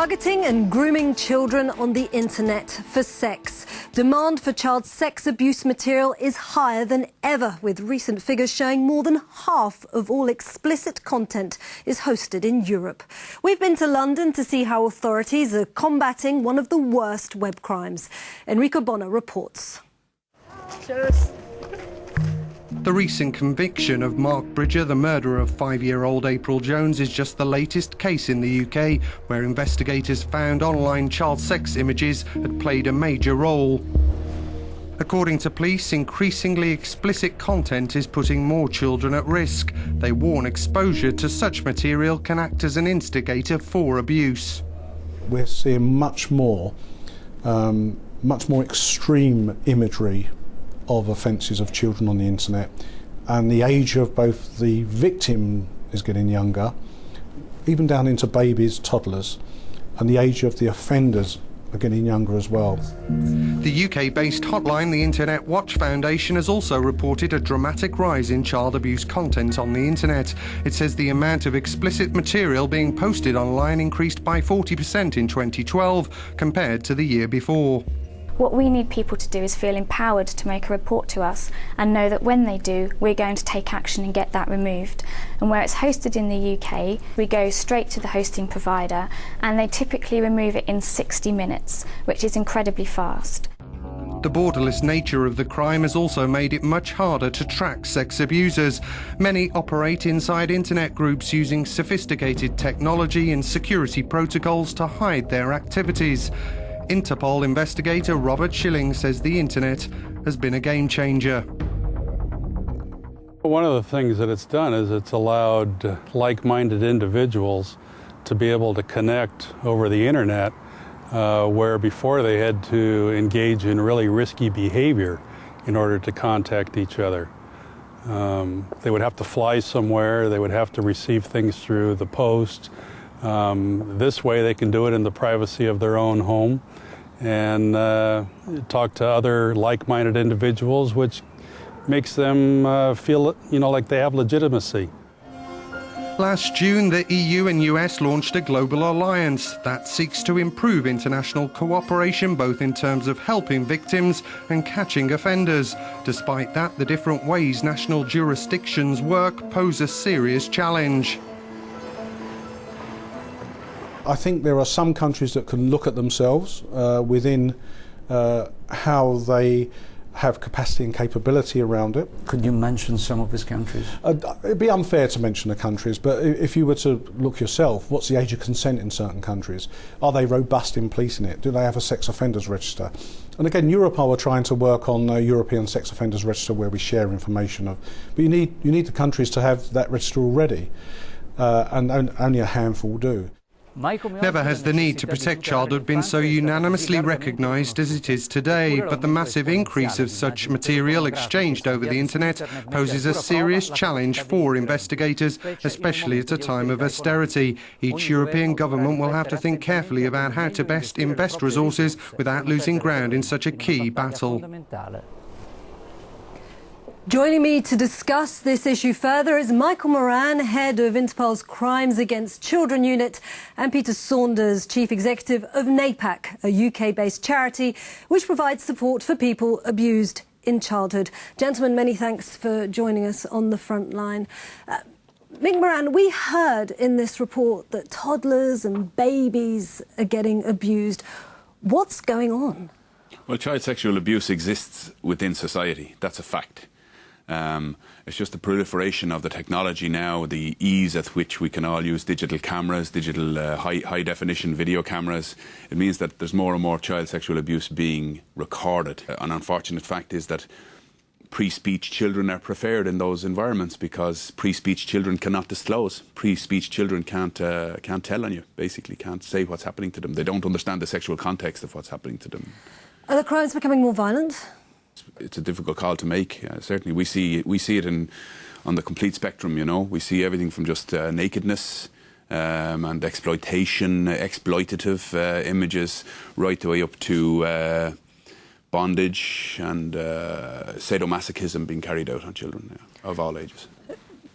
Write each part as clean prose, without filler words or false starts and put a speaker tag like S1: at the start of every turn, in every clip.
S1: Targeting and grooming children on the internet for sex. Demand for child sex abuse material is higher than ever, with recent figures showing more than half of all explicit content is hosted in Europe. We've been to London to see how authorities are combating one of the worst web crimes. Enrico Bonner reports.
S2: Cheers.
S3: The recent conviction of Mark Bridger, the murderer of 5-year-old April Jones, is just the latest case in the UK, where investigators found online child sex images had played a major role. According to police, increasingly explicit content is putting more children at risk. They warn exposure to such material can act as an instigator for abuse.
S4: We're seeing much more extreme imagery of offences of children on the internet, and the age of both the victim is getting younger, even down into babies, toddlers, and the age of the offenders are getting younger as well.
S3: The UK-based hotline, the Internet Watch Foundation, has also reported a dramatic rise in child abuse content on the internet. It says the amount of explicit material being posted online increased by 40% in 2012 compared to the year before.
S2: What we need people to do is feel empowered to make a report to us and know that when they do, we're going to take action and get that removed. And where it's hosted in the UK, we go straight to the hosting provider and they typically remove it in 60 minutes, which is incredibly fast.
S3: The borderless nature of the crime has also made it much harder to track sex abusers. Many operate inside internet groups using sophisticated technology and security protocols to hide their activities. Interpol investigator Robert Schilling says the internet has been a game changer.
S5: One of the things that it's done is it's allowed like-minded individuals to be able to connect over the internet, where before they had to engage in really risky behavior in order to contact each other. They would have to fly somewhere, they would have to receive things through the post. This way they can do it in the privacy of their own home and talk to other like-minded individuals, which makes them feel, like they have legitimacy.
S3: Last June, the EU and US launched a global alliance that seeks to improve international cooperation, both in terms of helping victims and catching offenders. Despite that, the different ways national jurisdictions work pose a serious challenge.
S4: I think there are some countries that can look at themselves within how they have capacity and capability around it.
S6: Could you mention some of these countries?
S4: It'd be unfair to mention the countries, but if you were to look yourself, what's the age of consent in certain countries? Are they robust in policing it? Do they have a sex offenders register? And again, Europol are trying to work on a European sex offenders register where we share information of. But you need the countries to have that register already, and only a handful do.
S3: Never has the need to protect childhood been so unanimously recognised as it is today, but the massive increase of such material exchanged over the internet poses a serious challenge for investigators, especially at a time of austerity. Each European government will have to think carefully about how to best invest resources without losing ground in such a key battle.
S1: Joining me to discuss this issue further is Michael Moran, head of Interpol's Crimes Against Children Unit, and Peter Saunders, chief executive of NAPAC, a UK-based charity which provides support for people abused in childhood. Gentlemen, many thanks for joining us on the front line. Mick Moran, we heard in this report that toddlers and babies are getting abused. What's going on?
S7: Well, child sexual abuse exists within society. That's a fact. It's just the proliferation of the technology now, the ease at which we can all use digital cameras, digital high-definition video cameras. It means that there's more and more child sexual abuse being recorded. An unfortunate fact is that pre-speech children are preferred in those environments because pre-speech children cannot disclose. Pre-speech children can't tell on you, basically, can't say what's happening to them. They don't understand the sexual context of what's happening to them.
S1: Are the crimes becoming more violent?
S7: It's a difficult call to make. Certainly, we see it on the complete spectrum. We see everything from just nakedness and exploitation, exploitative images, right the way up to bondage and sadomasochism being carried out on children of all ages.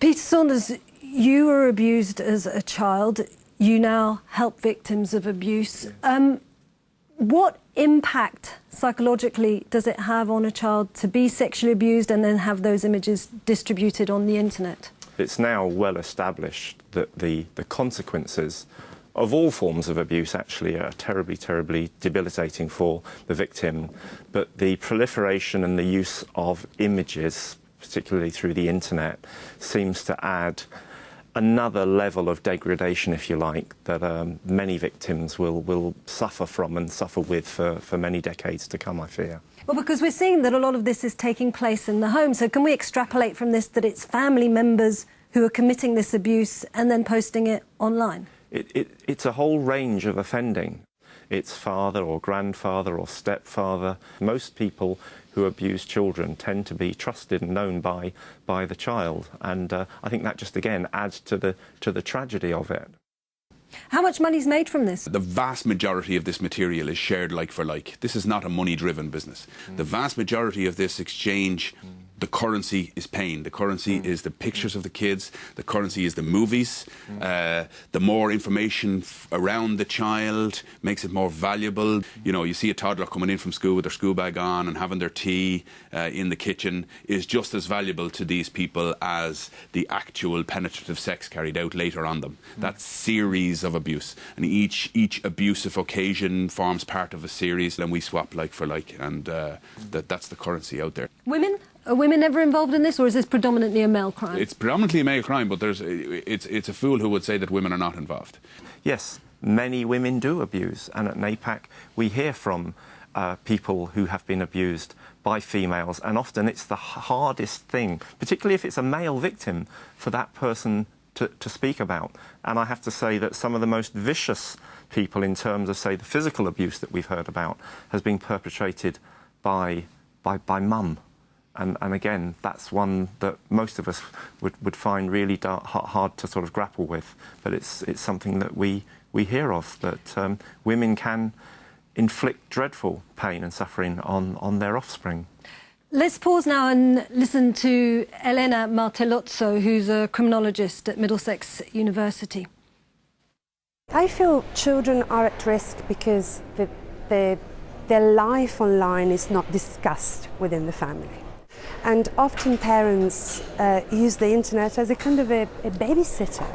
S1: Peter Saunders, you were abused as a child. You now help victims of abuse. What impact psychologically does it have on a child to be sexually abused and then have those images distributed on the internet?
S8: It's now well established that the consequences of all forms of abuse actually are terribly, terribly debilitating for the victim. But the proliferation and the use of images, particularly through the internet, seems to add another level of degradation, if you like, that many victims will suffer from and suffer with for many decades to come, I fear.
S1: Well, because we're seeing that a lot of this is taking place in the home. So can we extrapolate from this that it's family members who are committing this abuse and then posting it online?
S8: It's a whole range of offending. It's father or grandfather or stepfather. Most people who abuse children tend to be trusted and known by the child, and I think that just again adds to the tragedy of it.
S1: How much money is made from this?
S7: The vast majority of this material is shared like for like. This is not a money-driven business. The vast majority of this exchange, the currency is pain. The currency is the pictures of the kids. The currency is the movies. The more information around the child makes it more valuable. You know, you see a toddler coming in from school with their school bag on and having their tea in the kitchen is just as valuable to these people as the actual penetrative sex carried out later on them. That series of abuse. And each abusive occasion forms part of a series, and we swap like for like, and that's the currency out there.
S1: Women? Are women ever involved in this, or is this predominantly a male crime?
S7: It's predominantly a male crime, but it's a fool who would say that women are not involved.
S8: Yes, many women do abuse, and at NAPAC we hear from people who have been abused by females, and often it's the hardest thing, particularly if it's a male victim, for that person to speak about. And I have to say that some of the most vicious people in terms of, say, the physical abuse that we've heard about has been perpetrated by mum. And again, that's one that most of us would find really hard to sort of grapple with. But it's something that we hear of, that women can inflict dreadful pain and suffering on their offspring.
S1: Let's pause now and listen to Elena Martellozzo, who's a criminologist at Middlesex University.
S9: I feel children are at risk because their life online is not discussed within the family. And often parents use the internet as a kind of a babysitter.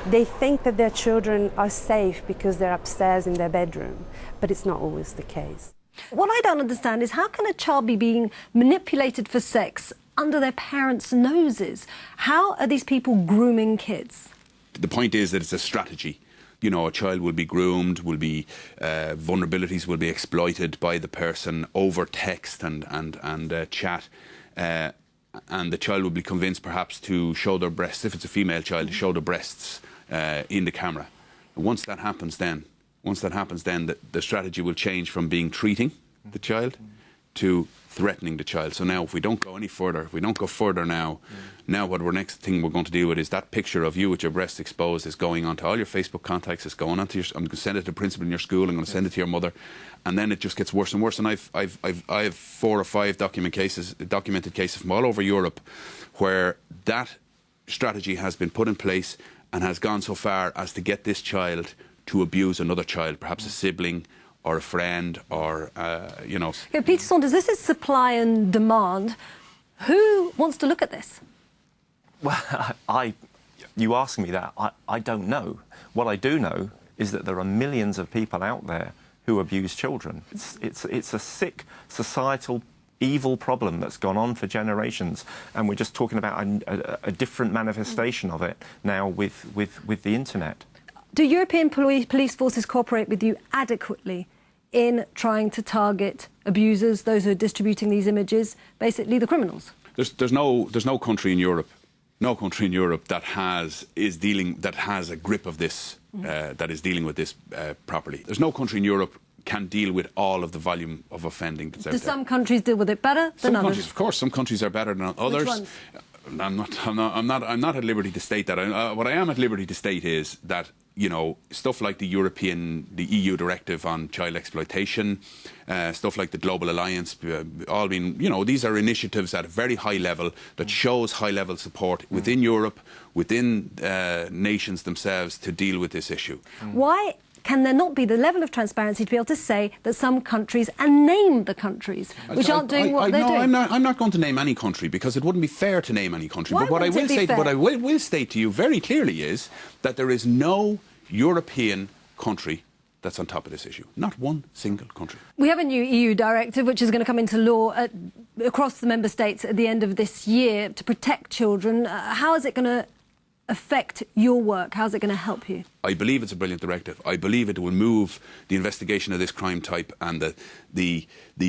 S9: They think that their children are safe because they're upstairs in their bedroom, but it's not always the case.
S1: What I don't understand is how can a child be being manipulated for sex under their parents' noses? How are these people grooming kids?
S7: The point is that it's a strategy. You know, a child will be groomed, vulnerabilities will be exploited by the person over text and chat. And the child will be convinced perhaps to show their breasts, if it's a female child, to show their breasts in the camera. And once that happens then the strategy will change from being treating the child to threatening the child. So now if we don't go any further, now what next thing we're going to deal with is that picture of you with your breasts exposed is going on to all your Facebook contacts, it's going on to I'm going to send it to the principal in your school, I'm going to send it to your mother, and then it just gets worse and worse. And I have 4 or 5 documented cases from all over Europe where that strategy has been put in place and has gone so far as to get this child to abuse another child, perhaps a sibling or a friend, or, you know.
S1: Okay, Peter Saunders, this is supply and demand. Who wants to look at this?
S8: Well, you ask me that, I don't know. What I do know is that there are millions of people out there who abuse children. It's a sick societal evil problem that's gone on for generations, and we're just talking about a different manifestation of it now with the internet.
S1: Do European police forces cooperate with you adequately in trying to target abusers, those who are distributing these images, basically the criminals?
S7: There's no country in Europe, that has a grip of this, that is dealing with this properly. There's no country in Europe can deal with all of the volume of offending that's out there.
S1: Do some countries deal with it better than others?
S7: Countries, of course, some countries are better than others.
S1: Which ones?
S7: I'm not at liberty to state that. What I am at liberty to state is that you know, stuff like the EU directive on child exploitation, stuff like the Global Alliance, all being, you know, these are initiatives at a very high level that shows high-level support within Europe, within nations themselves to deal with this issue.
S1: Why can there not be the level of transparency to be able to say that some countries, and name the countries, which aren't doing what they're doing?
S7: I'm not going to name any country because it wouldn't be fair to name any country.
S1: Why
S7: but what I
S1: wouldn't it be fair?
S7: what I will state to you very clearly is that there is no European country that's on top of this issue. Not one single country.
S1: We have a new EU directive which is going to come into law across the member states at the end of this year to protect children. How is it going to affect your work? How's it going to help you?
S7: I believe it's a brilliant directive. I believe it will move the investigation of this crime type and the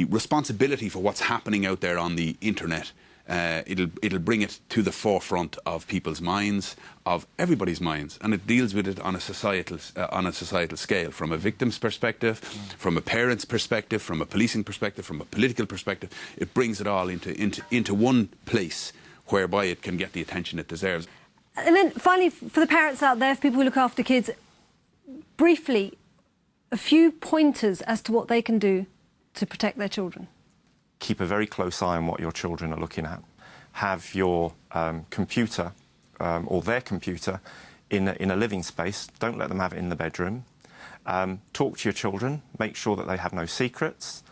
S7: responsibility for what's happening out there on the internet. It'll bring it to the forefront of people's minds, of everybody's minds, and it deals with it on a societal scale, from a victim's perspective, from a parent's perspective, from a policing perspective, from a political perspective. It brings it all into one place whereby it can get the attention it deserves.
S1: And then finally, for the parents out there, for people who look after kids, briefly, a few pointers as to what they can do to protect their children.
S8: Keep a very close eye on what your children are looking at. Have your computer or their computer in a living space. Don't let them have it in the bedroom. Talk to your children. Make sure that they have no secrets.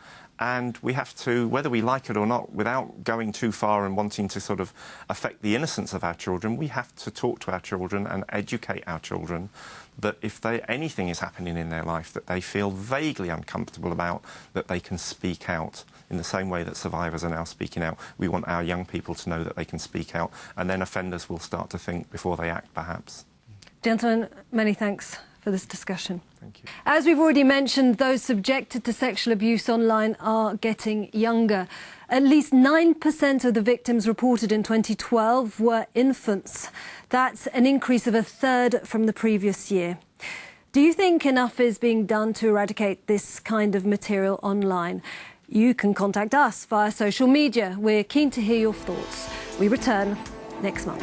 S8: And we have to, whether we like it or not, without going too far and wanting to sort of affect the innocence of our children, we have to talk to our children and educate our children that if anything is happening in their life that they feel vaguely uncomfortable about, that they can speak out. In the same way that survivors are now speaking out, we want our young people to know that they can speak out, and then offenders will start to think before they act, perhaps.
S1: Gentlemen, many thanks for this discussion.
S8: Thank you.
S1: As we've already mentioned, those subjected to sexual abuse online are getting younger. At least 9% of the victims reported in 2012 were infants. That's an increase of a third from the previous year. Do you think enough is being done to eradicate this kind of material online? You can contact us via social media. We're keen to hear your thoughts. We return next month.